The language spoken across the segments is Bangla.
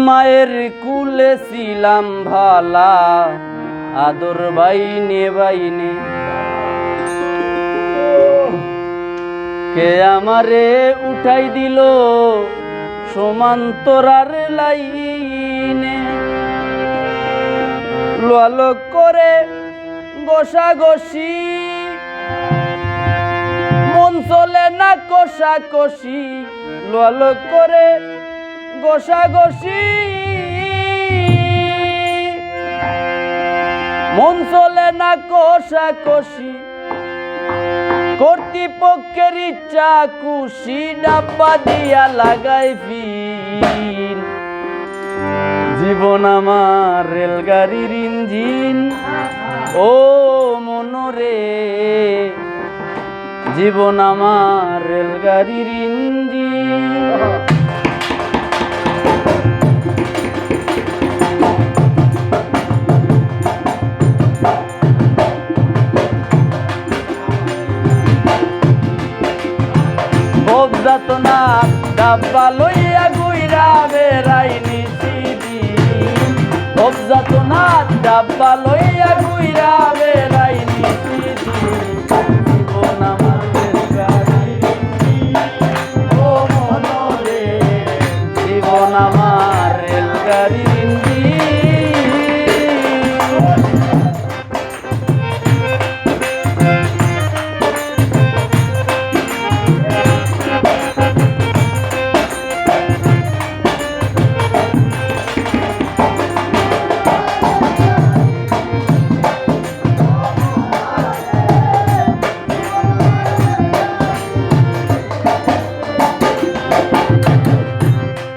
মায়ের কুলে ছিলাম ভালা, আদর বাইনে বাইনে, কে আমারে উঠাই দিল সমান্তরার লাইনে। লোয়ালোক করে গোসাগোসি, মন চলে না কষাকষি। লোয়ালোক করে গোসাগোসি, মন চলে না কষাকষি। কর্তৃপক্ষের ইচ্ছা খুশি, ডাব্বা দিয়া লাগাই ফিন। জীবন আমার রেলগাড়ির ইঞ্জিন, ও মনরে জীবন আমার রেলগাড়ির ইঞ্জিন। যাতনা ডাব্বা লইয়া গুইরা বেড়াই নিশিদিন। যাতনা ডাব্বা লইয়া গুইরা বেড়াই নিশিদিন। জীবন আমার রেলগাড়ির ইঞ্জিন, ও মনরে জীবন আমার রেলগাড়ির ইঞ্জিন।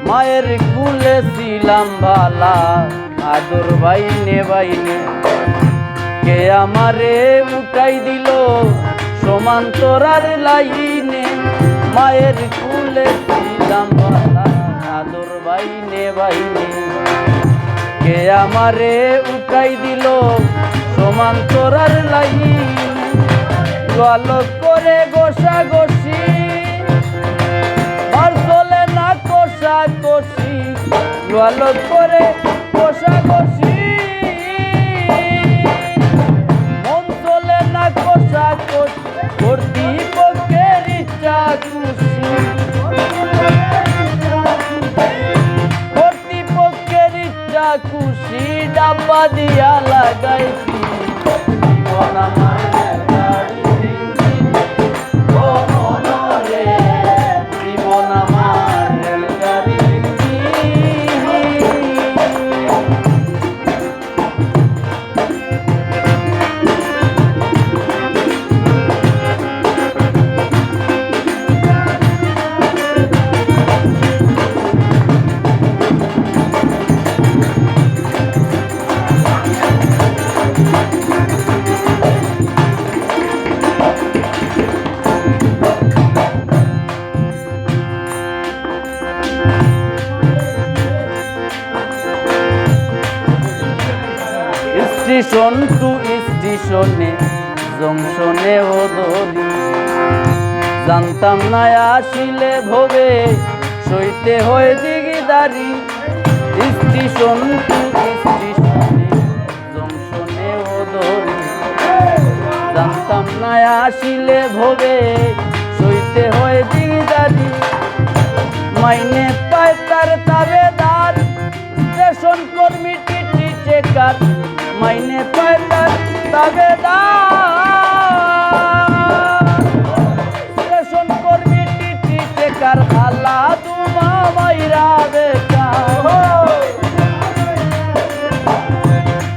মায়ের কুলে ছিলাম ভালা, আদর বাইনে বাইনে, কে আমারে উঠাই দিল সমান্তরার লাইনে। মায়ের কুলে ছিলাম ভালা, আদর বাইনে বাইনে, কে আমারে উঠাই দিল সমান্তরার লাইনে। লোয়ালোক করে গোসাগোসি, আর চলে না কষাকষি। লোয়ালোক করে গোসাগোসি, মন চলে না কষাকষি। কর্তৃপক্ষের ইচ্ছা খুশি, কর্তৃপক্ষের ইচ্ছা খুশি, ডাব্বা দিয়া লাগাইছি। জীবন আমার রেলগাড়ির ইঞ্জিন, ও মনরে জীবন আমার রেলগাড়ির ইঞ্জিন। স্টেশন টু স্টেশনে, জংশনে ও দলি, জানতাম না আসিলে ভবে সইতে হয় দিগিদারি। স্টেশন টু স্টেশনে, জংশনে ও দলি, জানতাম না আসিলে ভবে সইতে হয় দিগিদারি। মাইনে পায় তার তাবেদার, স্টেশন কর্মী টিটি চেকার। মাইনে পায় তার তাবেদার, স্টেশন কর্মী টিটি চেকার। খালা দুমা মাইরা বেকার,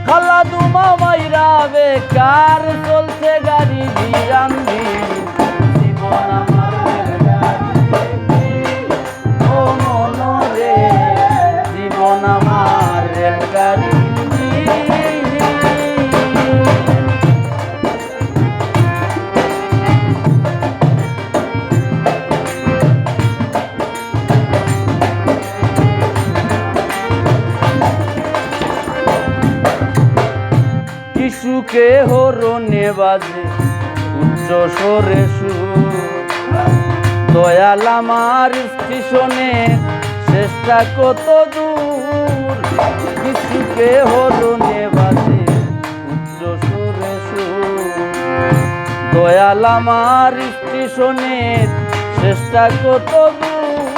খালা দুমা মাইরা বেকার। চলছে গাড়ি ভিড়ান ভিড়, জীবন আমার রেলগাড়ির, ও মনরে জীবন আমার রেলগাড়ির। সুখে হরণে বাজে উচ্চ স্বরে সুর, দয়াল আমার স্টেশনে চেষ্টা কত দূর। কিছুকে হরণে বাজে উচ্চ সুরে সুর। দয়াল আমার স্টেশনের চেষ্টা কত দূর,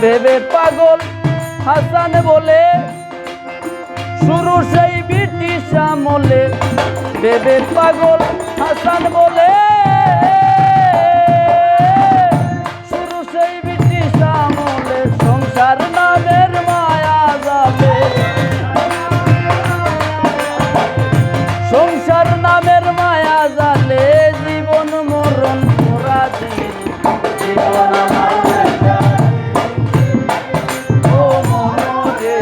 ভেবে পাগল হাসান বলে শুরু সেই ব্রিটিশ আমলে। ভেবে পাগল হাসান বলে শুরু সেই ব্রিটিশ আমলে। সংসার নামের মায়া যাবে, সংসার নামের মায়া জালে জীবন মরণ পুরা দিন। জীবন আমার ও মনরে,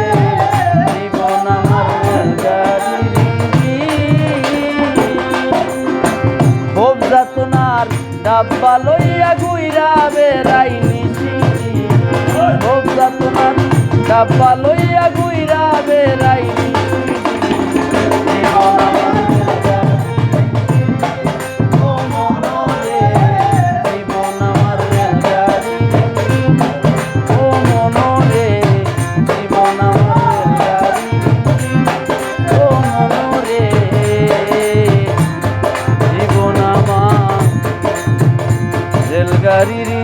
জীবন আমার খুব যাতনার ডাব্বা লইয়া গুইরা বেড়াই নিছি। খুব যাতনার ডাব্বা লইয়া গুইরা বেড়াই নিছি। জীবন আমার ও মনরে, জীবন আমার রেলগাড়ি। ও মনরে, জীবন আমার রেলগাড়ি। ও মনরে, জীবন আমার রেলগাড়ি।